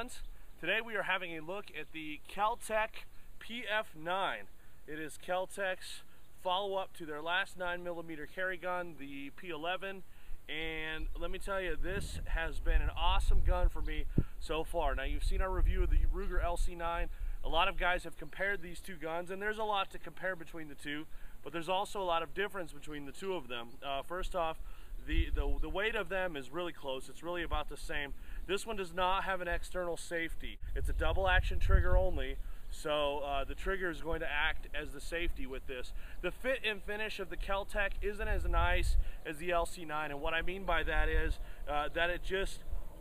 guns. Today we are having a look at the Kel Tec PF9. It is Kel Tec's follow-up to their last 9mm carry gun, the P11. And let me tell you, this has been an awesome gun for me so far. Now, you've seen our review of the Ruger LC9. A lot of guys have compared these two guns, and there's a lot to compare between the two, but there's also a lot of difference between the two of them. First off, the weight of them is really close. It's really about the same. This one does not have an external safety. It's a double action trigger only, so the trigger is going to act as the safety with this. The fit and finish of the Kel Tec isn't as nice as the LC9, and what I mean by that is that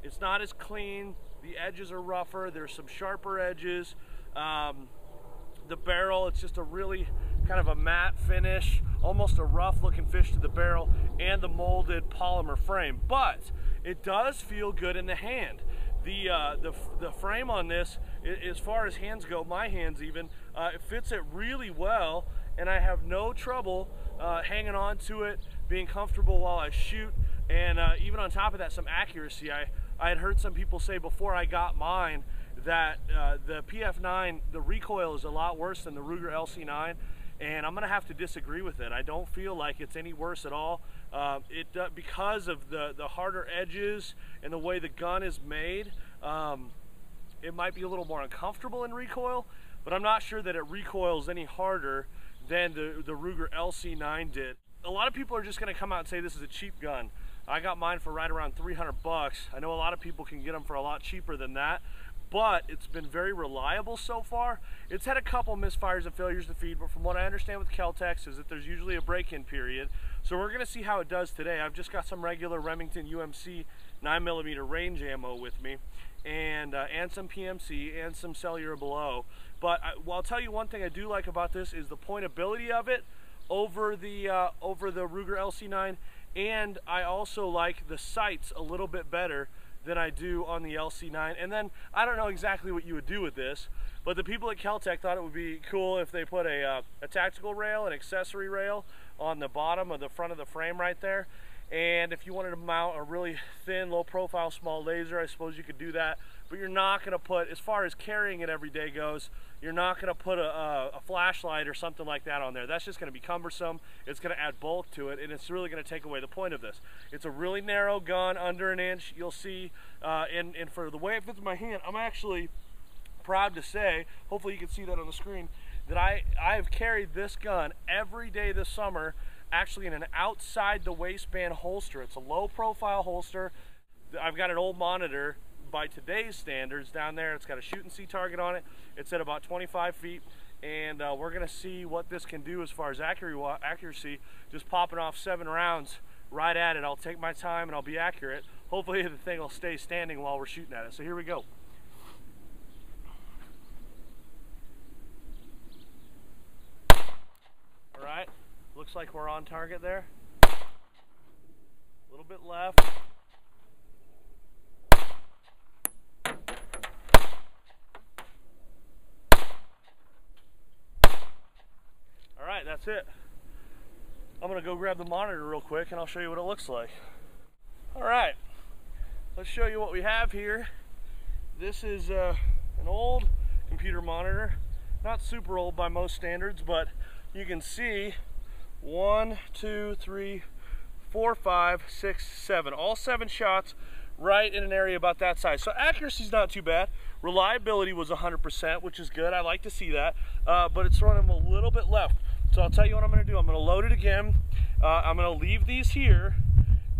it's not as clean. The edges are rougher. There's some sharper edges. The barrel, it's just a really kind of a matte finish, almost a rough looking fish to the barrel, and the molded polymer frame, but it does feel good in the hand. The frame on this, as far as hands go, my hands even, it fits it really well, and I have no trouble hanging on to it, being comfortable while I shoot, and even on top of that, some accuracy. I had heard some people say before I got mine that the PF9, the recoil is a lot worse than the Ruger LC9, and I'm gonna have to disagree with it. I don't feel like it's any worse at all. Because of the harder edges and the way the gun is made, it might be a little more uncomfortable in recoil, but I'm not sure that it recoils any harder than the Ruger LC9 did. A lot of people are just gonna come out and say this is a cheap gun. I got mine for right around 300 bucks. I know a lot of people can get them for a lot cheaper than that, but it's been very reliable so far. It's had a couple misfires and failures to feed, but from what I understand with Kel Tec is that there's usually a break-in period. So we're gonna see how it does today. I've just got some regular Remington UMC 9mm range ammo with me, and some PMC and some cellular below. But I'll tell you one thing I do like about this is the pointability of it over the Ruger LC9, and I also like the sights a little bit better than I do on the LC9. And then I don't know exactly what you would do with this, but the people at Kel Tec thought it would be cool if they put a tactical rail, an accessory rail on the bottom of the front of the frame right there. And if you wanted to mount a really thin, low profile, small laser, I suppose you could do that. But you're not gonna put, as far as carrying it every day goes, you're not gonna put a flashlight or something like that on there. That's just gonna be cumbersome. It's gonna add bulk to it, and it's really gonna take away the point of this. It's a really narrow gun, under an inch, you'll see. And for the way it fits in my hand, I'm actually proud to say, hopefully you can see that on the screen, that I've carried this gun every day this summer, actually in an outside the waistband holster. It's a low profile holster. I've got an old monitor by today's standards down there. It's got a shoot and see target on it. It's at about 25 feet, and we're gonna see what this can do as far as accuracy, just popping off 7 rounds right at it. I'll take my time and I'll be accurate. Hopefully the thing will stay standing while we're shooting at it. So here we go. All right, looks like we're on target there. A little bit left. All right, that's it. I'm gonna go grab the monitor real quick and I'll show you what it looks like. All right, let's show you what we have here. This is an old computer monitor, not super old by most standards, but you can see 1, 2, 3, 4, 5, 6, 7, all 7 shots right in an area about that size. So accuracy's not too bad. Reliability was 100%, which is good. I like to see that, but it's running a little bit left. So I'll tell you what I'm gonna do. I'm gonna load it again. I'm gonna leave these here,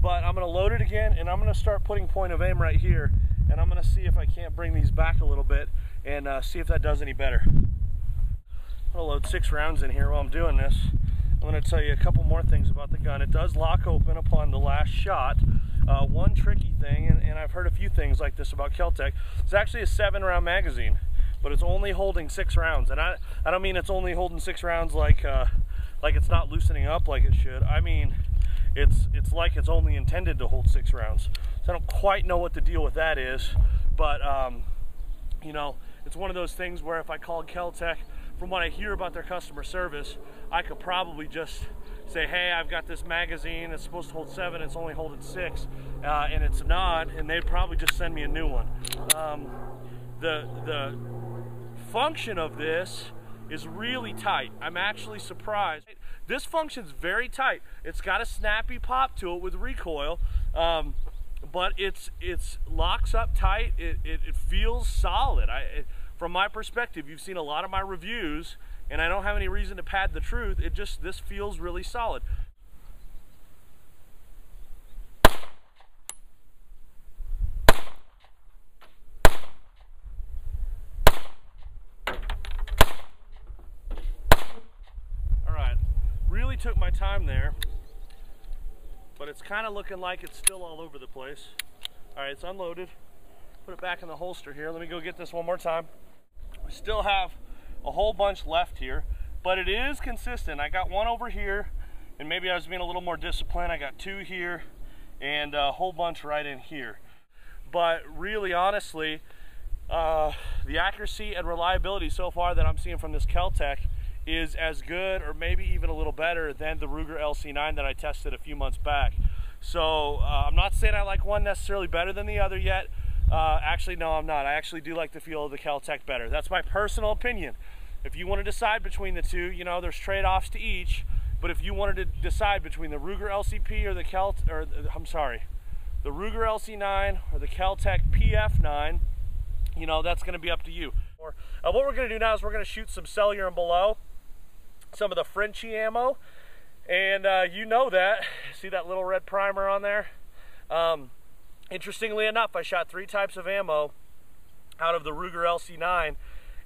but I'm gonna load it again, and I'm gonna start putting point of aim right here, and I'm gonna see if I can't bring these back a little bit and see if that does any better. I'm gonna load 6 rounds in here while I'm doing this. I'm gonna tell you a couple more things about the gun. It does lock open upon the last shot. One tricky thing, and I've heard a few things like this about Kel Tec, it's actually a 7-round magazine, but it's only holding 6 rounds. And I don't mean it's only holding 6 rounds like it's not loosening up like it should. I mean, it's like it's only intended to hold 6 rounds. So I don't quite know what the deal with that is, but you know, it's one of those things where if I called Kel Tec, from what I hear about their customer service, I could probably just say, hey, I've got this magazine, it's supposed to hold 7, it's only holding 6, and it's not, and they'd probably just send me a new one. the function of this is really tight. I'm actually surprised. This function's very tight. It's got a snappy pop to it with recoil, but it's locks up tight. It feels solid. From my perspective, you've seen a lot of my reviews, and I don't have any reason to pad the truth. This feels really solid. Really took my time there, but it's kind of looking like it's still all over the place. All right, it's unloaded. Put it back in the holster here. Let me go get this one more time. We still have a whole bunch left here, but it is consistent. I got one over here, and maybe I was being a little more disciplined. I got two here and a whole bunch right in here. But really, honestly, the accuracy and reliability so far that I'm seeing from this Kel Tec is as good or maybe even a little better than the Ruger LC9 that I tested a few months back. So I'm not saying I like one necessarily better than the other yet. Actually, no, I'm not. I actually do like the feel of the Kel Tec better. That's my personal opinion. If you want to decide between the two, you know, there's trade-offs to each. But if you wanted to decide between the Ruger LCP or the the Ruger LC9 or the Kel Tec PF9, you know, that's going to be up to you. What we're going to do now is we're going to shoot some cellular and below, some of the Frenchy ammo, and you know that. See that little red primer on there? Interestingly enough, I shot 3 types of ammo out of the Ruger LC9,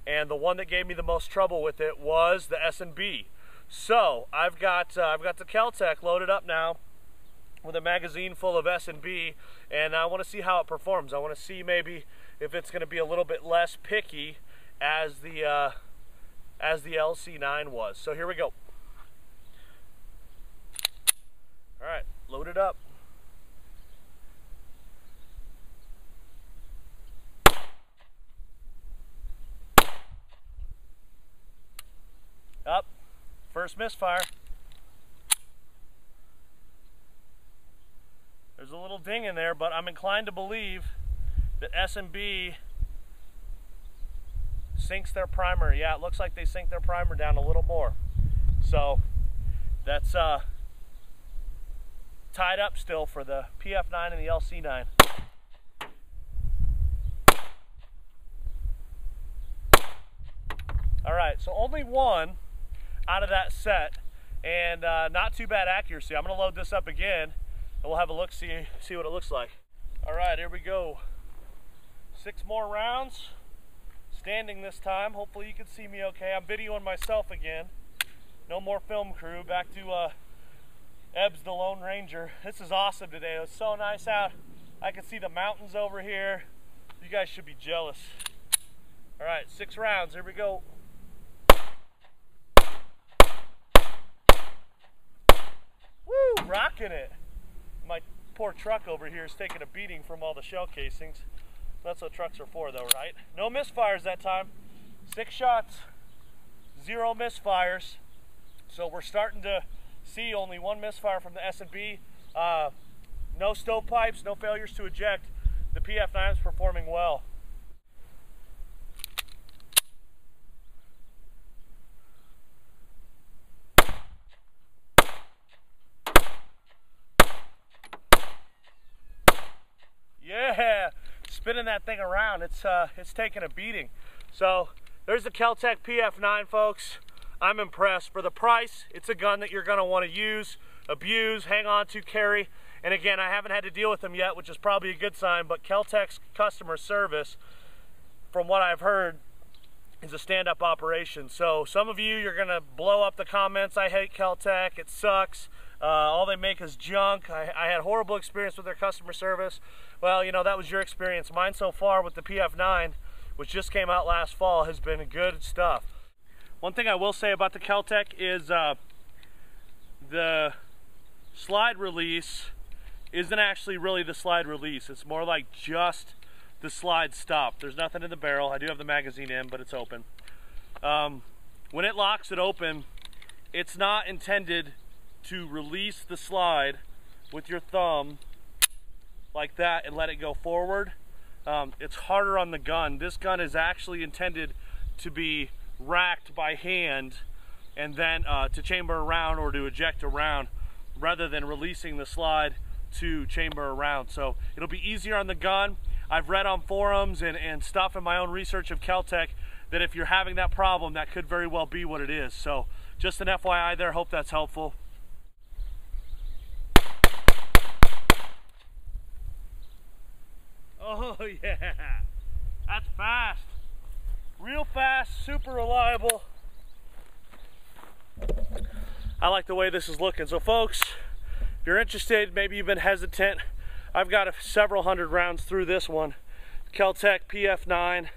and the one that gave me the most trouble with it was the S&B. So I've got the Kel Tec loaded up now with a magazine full of S&B, and I want to see how it performs. I want to see maybe if it's going to be a little bit less picky as the LC9 was. So here we go. All right, load it up. Up, first misfire. There's a little ding in there, but I'm inclined to believe that S&B sinks their primer. Yeah, it looks like they sink their primer down a little more. So that's tied up still for the PF9 and the LC9. All right, so only one out of that set, and not too bad accuracy. I'm gonna load this up again, and we'll have a look, see what it looks like. All right, here we go. 6 more rounds, standing this time. Hopefully you can see me okay. I'm videoing myself again. No more film crew, back to Ebbs the Lone Ranger. This is awesome today. It's so nice out. I can see the mountains over here. You guys should be jealous. All right, 6 rounds, here we go. Woo, rocking it. My poor truck over here is taking a beating from all the shell casings. That's what trucks are for though, right? No misfires that time. 6 shots, 0 misfires. So we're starting to see only 1 misfire from the S&B. No stovepipes, no failures to eject. The PF9 is performing well. Yeah, spinning that thing around, it's taking a beating. So there's the Kel Tec PF9, folks. I'm impressed. For the price, it's a gun that you're going to want to use, abuse, hang on to, carry. And again, I haven't had to deal with them yet, which is probably a good sign, but Kel Tec's customer service, from what I've heard, is a stand-up operation. So some of you, you're going to blow up the comments, I hate Kel Tec, it sucks, all they make is junk, I had horrible experience with their customer service. Well, you know, that was your experience. Mine so far with the PF9, which just came out last fall, has been good stuff. One thing I will say about the Kel Tec is the slide release isn't actually really the slide release. It's more like just the slide stop. There's nothing in the barrel. I do have the magazine in, but it's open. When it locks it open, it's not intended to release the slide with your thumb like that and let it go forward. it's harder on the gun. This gun is actually intended to be racked by hand and then to chamber around or to eject around, rather than releasing the slide to chamber around. So it'll be easier on the gun. I've read on forums and stuff in my own research of Kel Tec that if you're having that problem, that could very well be what it is. So just an FYI there, hope that's helpful. Oh yeah, that's fast. Real fast, super reliable. I like the way this is looking. So folks, if you're interested, maybe you've been hesitant, I've got several hundred rounds through this one. Kel Tec PF9,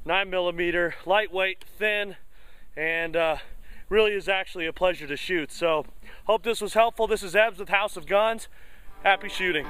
9mm, lightweight, thin, and really is actually a pleasure to shoot. So hope this was helpful. This is Ebbs with Haus of Guns. Happy shooting.